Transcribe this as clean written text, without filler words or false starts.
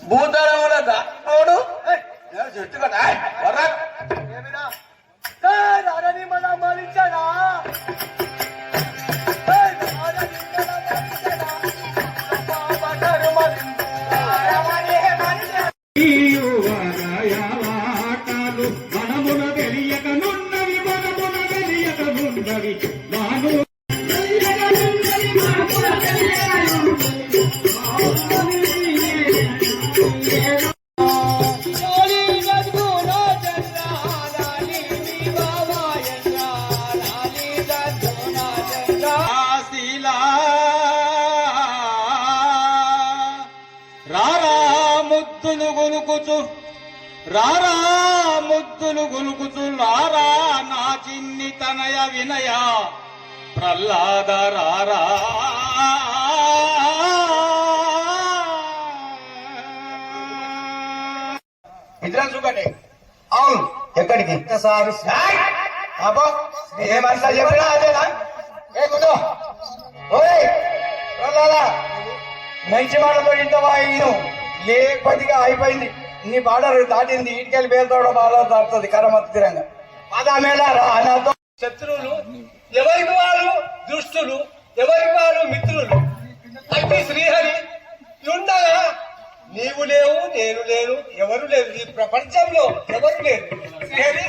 భూతరముల దాడు చెట్టు కదా మన మరించనా మనమున తెలియక నున్నవి మనమున తెలియక నున్నవి మాను రారా ముద్దులు గులుకుచు రారా నా చిన్ని తనయ వినయ ప్రహ్లాద రారా ఇద్దరం చూడండి అవును ఎక్కడికి సారి అబ్బో ఏమంతా చెప్పినా అదేనా మంచి వాళ్ళతో ఇంత వాయిను లేకపోతే అయిపోయింది నీ బార్డర్ దాటింది ఈటికెళ్ళి పేరుతోడ బాగా దాటుతుంది కరమత్తిరంగా పదా మేళ నాతో శత్రువులు ఎవరికి వారు దుష్టులు ఎవరికి వారు మిత్రులు అయితే శ్రీహరి ఉండగా నీవు లేవు నేను లేను ఎవరు లేరు ఈ ప్రపంచంలో ఎవరు లేరు శ్రీహరి